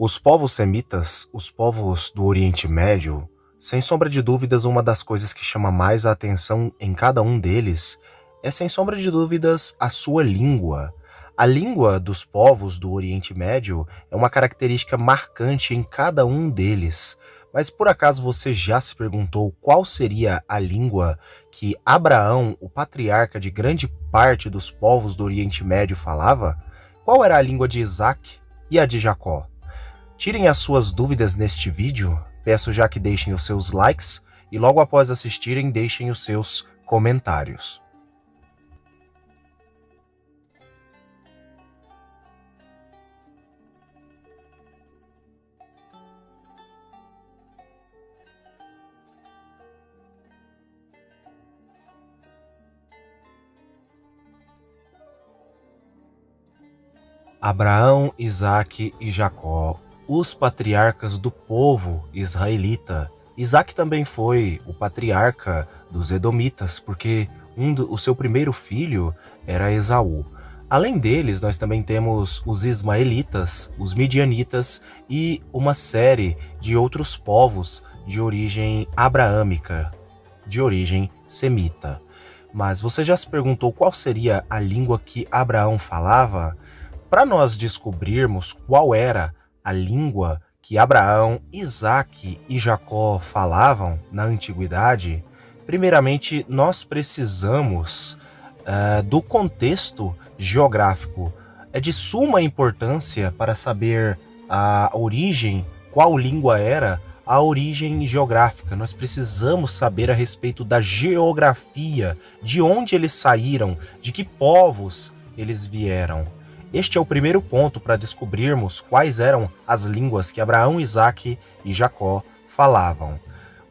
Os povos semitas, os povos do Oriente Médio, sem sombra de dúvidas, uma das coisas que chama mais a atenção em cada um deles é, sem sombra de dúvidas, a sua língua. A língua dos povos do Oriente Médio é uma característica marcante em cada um deles. Mas por acaso você já se perguntou qual seria a língua que Abraão, o patriarca de grande parte dos povos do Oriente Médio, falava? Qual era a língua de Isaac e a de Jacó? Tirem as suas dúvidas neste vídeo, peço já que deixem os seus likes e logo após assistirem deixem os seus comentários. Abraão, Isaque e Jacó, os patriarcas do povo israelita. Isaac também foi o patriarca dos edomitas, porque o seu primeiro filho era Esaú. Além deles, nós também temos os ismaelitas, os midianitas e uma série de outros povos de origem abraâmica, de origem semita. Mas você já se perguntou qual seria a língua que Abraão falava? Para nós descobrirmos qual era a língua que Abraão, Isaque e Jacó falavam na antiguidade, primeiramente nós precisamos do contexto geográfico. É de suma importância para saber a origem, qual língua era a origem geográfica. Nós precisamos saber a respeito da geografia, de onde eles saíram, de que povos eles vieram. Este é o primeiro ponto para descobrirmos quais eram as línguas que Abraão, Isaque e Jacó falavam.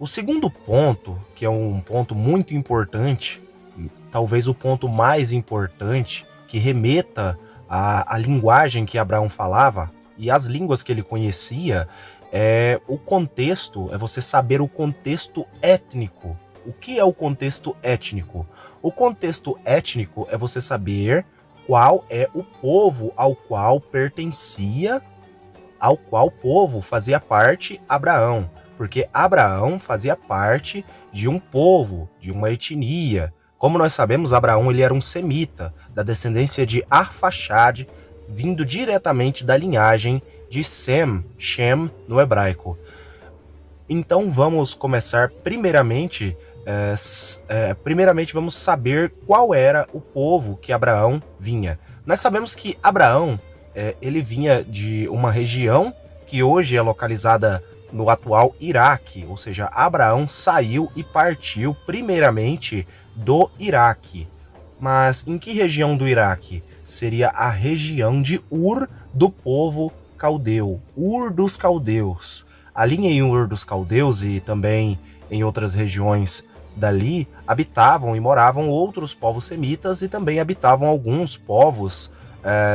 O segundo ponto, que é um ponto muito importante, talvez o ponto mais importante, que remeta à linguagem que Abraão falava e as línguas que ele conhecia, é o contexto, é você saber o contexto étnico. O que é o contexto étnico? O contexto étnico é você saber qual é o povo ao qual pertencia, ao qual povo fazia parte Abraão. Porque Abraão fazia parte de um povo, de uma etnia. Como nós sabemos, Abraão ele era um semita, da descendência de Arfaxade, vindo diretamente da linhagem de Sem, Shem no hebraico. Então vamos começar primeiramente vamos saber qual era o povo que Abraão vinha. Nós sabemos que Abraão ele vinha de uma região que hoje é localizada no atual Iraque, ou seja, Abraão saiu e partiu primeiramente do Iraque. Mas em que região do Iraque? Seria a região de Ur do povo caldeu, Ur dos caldeus. Ali em Ur dos caldeus e também em outras regiões dali habitavam e moravam outros povos semitas e também habitavam alguns povos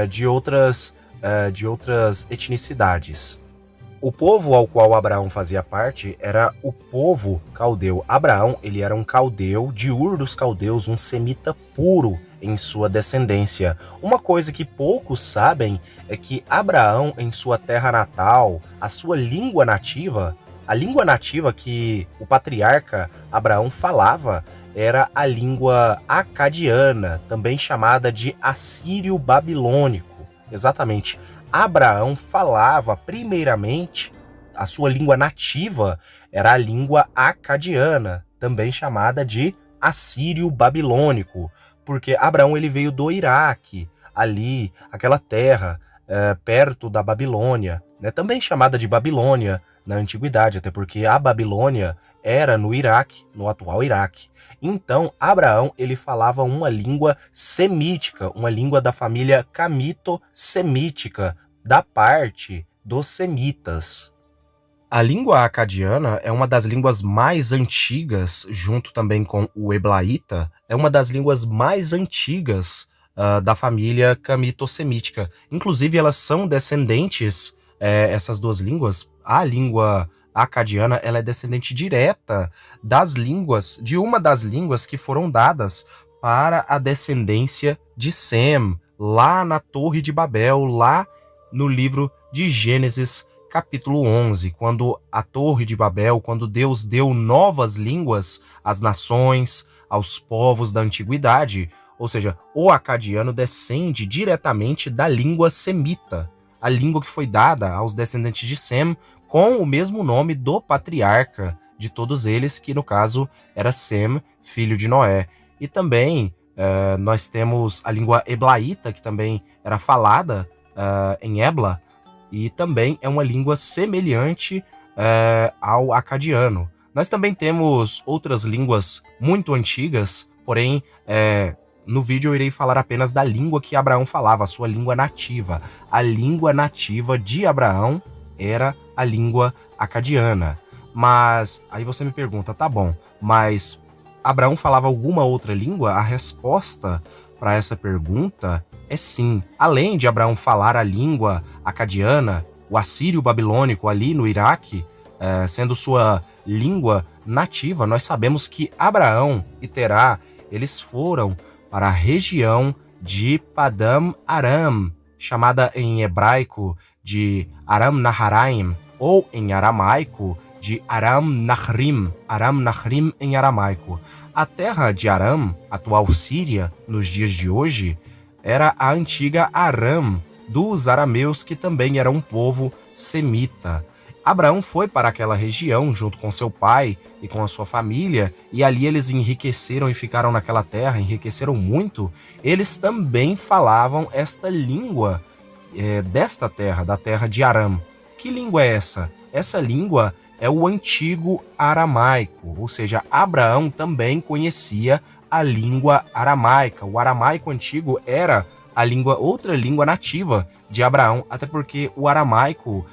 de outras etnicidades. O povo ao qual Abraão fazia parte era o povo caldeu. Abraão ele era um caldeu de Ur dos caldeus, um semita puro em sua descendência. Uma coisa que poucos sabem é que Abraão, em sua terra natal, a sua língua nativa, a língua nativa que o patriarca Abraão falava era a língua acadiana, também chamada de assírio-babilônico. Exatamente. Abraão falava primeiramente, a sua língua nativa era a língua acadiana, também chamada de assírio-babilônico, porque Abraão ele veio do Iraque, ali, aquela terra perto da Babilônia, né, também chamada de Babilônia na antiguidade, até porque a Babilônia era no Iraque, no atual Iraque. Então, Abraão ele falava uma língua semítica, uma língua da família camito-semítica, da parte dos semitas. A língua acadiana é uma das línguas mais antigas, junto também com o heblaíta, é uma das línguas mais antigas da família camito-semítica. Inclusive, elas são descendentes, essas duas línguas, a língua acadiana ela é descendente direta das línguas, de uma das línguas que foram dadas para a descendência de Sem, lá na Torre de Babel, lá no livro de Gênesis, capítulo 11, quando a Torre de Babel, quando Deus deu novas línguas às nações, aos povos da antiguidade, ou seja, o acadiano descende diretamente da língua semita, a língua que foi dada aos descendentes de Sem, com o mesmo nome do patriarca de todos eles, que no caso era Sem, filho de Noé. E também nós temos a língua eblaíta, que também era falada em Ebla, e também é uma língua semelhante ao acadiano. Nós também temos outras línguas muito antigas, porém, no vídeo eu irei falar apenas da língua que Abraão falava, a sua língua nativa. A língua nativa de Abraão era a língua acadiana. Mas aí você me pergunta, tá bom, mas Abraão falava alguma outra língua? A resposta para essa pergunta é sim. Além de Abraão falar a língua acadiana, o assírio-babilônico ali no Iraque, sendo sua língua nativa, nós sabemos que Abraão e Terá, eles foram para a região de Padam Aram, chamada em hebraico de Aram Naharaim, ou em aramaico de Aram Nahrim em aramaico. A terra de Aram, atual Síria, nos dias de hoje, era a antiga Aram dos arameus, que também era um povo semita. Abraão foi para aquela região junto com seu pai e com a sua família, e ali eles enriqueceram e ficaram naquela terra, enriqueceram muito. Eles também falavam esta língua desta terra, da terra de Aram. Que língua é essa? Essa língua é o antigo aramaico, ou seja, Abraão também conhecia a língua aramaica. O aramaico antigo era a outra língua nativa de Abraão, até porque o aramaico,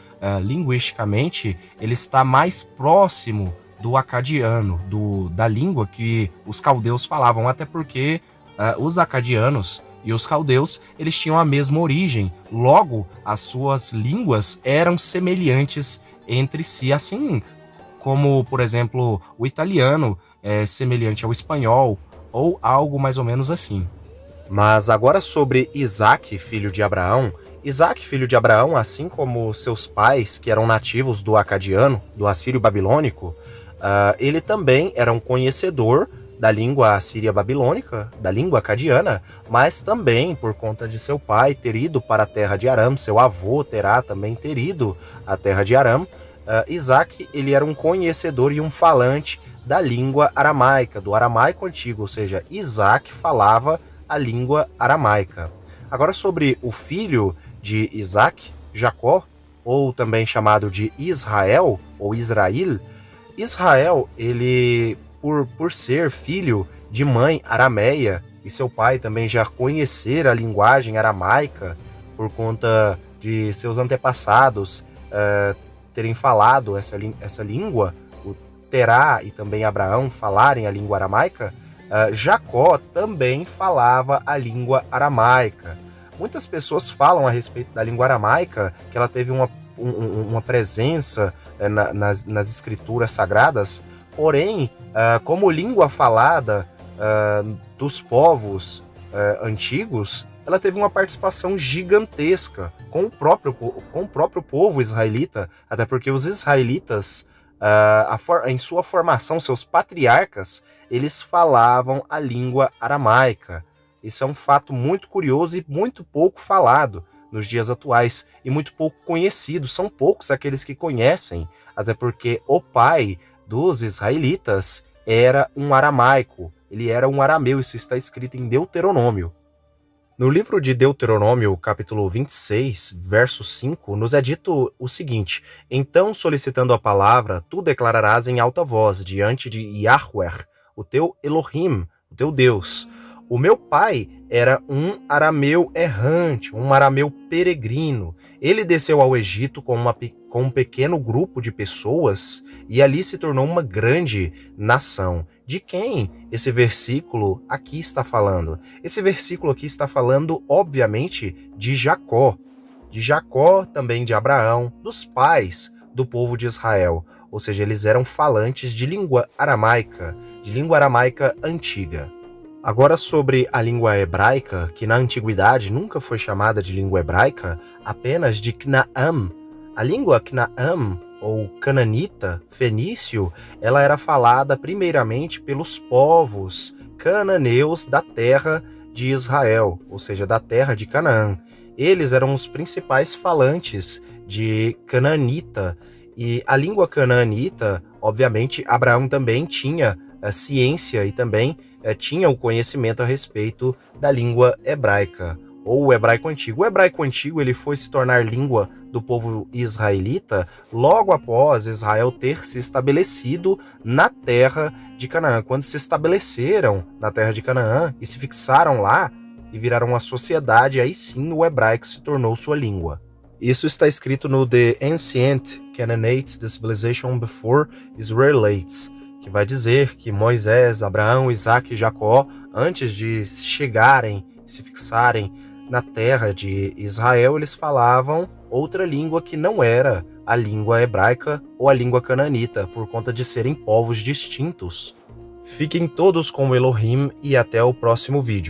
linguisticamente, ele está mais próximo do acadiano, da língua que os caldeus falavam, até porque os acadianos e os caldeus, eles tinham a mesma origem, logo as suas línguas eram semelhantes entre si, assim como, por exemplo, o italiano é semelhante ao espanhol, ou algo mais ou menos assim. Mas agora sobre Isaac, filho de Abraão. Isaac, filho de Abraão, assim como seus pais, que eram nativos do acadiano, do assírio-babilônico, ele também era um conhecedor da língua assíria-babilônica, da língua acadiana, mas também, por conta de seu pai ter ido para a terra de Aram, seu avô Terá também ter ido à terra de Aram, Isaac, ele era um conhecedor e um falante da língua aramaica, do aramaico antigo, ou seja, Isaac falava a língua aramaica. Agora sobre o filho de Isaac, Jacó, ou também chamado de Israel, ou Israel. Israel, ele, por ser filho de mãe arameia, e seu pai também já conhecer a linguagem aramaica, por conta de seus antepassados terem falado essa língua, o Terá e também Abraão falarem a língua aramaica, Jacó também falava a língua aramaica. Muitas pessoas falam a respeito da língua aramaica, que ela teve uma presença nas escrituras sagradas, porém, como língua falada dos povos antigos, ela teve uma participação gigantesca com o próprio povo israelita, até porque os israelitas, em sua formação, seus patriarcas, eles falavam a língua aramaica. Isso é um fato muito curioso e muito pouco falado nos dias atuais, e muito pouco conhecido. São poucos aqueles que conhecem, até porque o pai dos israelitas era um aramaico, ele era um arameu. Isso está escrito em Deuteronômio. No livro de Deuteronômio, capítulo 26, verso 5, nos é dito o seguinte: então, solicitando a palavra, tu declararás em alta voz diante de Yahweh, o teu Elohim, o teu Deus. O meu pai era um arameu errante, um arameu peregrino. Ele desceu ao Egito com um pequeno grupo de pessoas e ali se tornou uma grande nação. De quem esse versículo aqui está falando? Esse versículo aqui está falando, obviamente, de Jacó. De Jacó, também de Abraão, dos pais do povo de Israel. Ou seja, eles eram falantes de língua aramaica antiga. Agora sobre a língua hebraica, que na antiguidade nunca foi chamada de língua hebraica, apenas de Canaã. A língua Canaã, ou cananita, fenício, ela era falada primeiramente pelos povos cananeus da terra de Israel, ou seja, da terra de Canaã. Eles eram os principais falantes de cananita, e a língua canaanita, obviamente, Abraão também tinha a ciência e também tinha o conhecimento a respeito da língua hebraica, ou o hebraico antigo. O hebraico antigo ele foi se tornar língua do povo israelita logo após Israel ter se estabelecido na terra de Canaã. Quando se estabeleceram na terra de Canaã e se fixaram lá e viraram uma sociedade, aí sim o hebraico se tornou sua língua. Isso está escrito no The Ancient Canaanites, The Civilization Before Israelites, que vai dizer que Moisés, Abraão, Isaac e Jacó, antes de chegarem e se fixarem na terra de Israel, eles falavam outra língua que não era a língua hebraica ou a língua canaanita, por conta de serem povos distintos. Fiquem todos com o Elohim e até o próximo vídeo.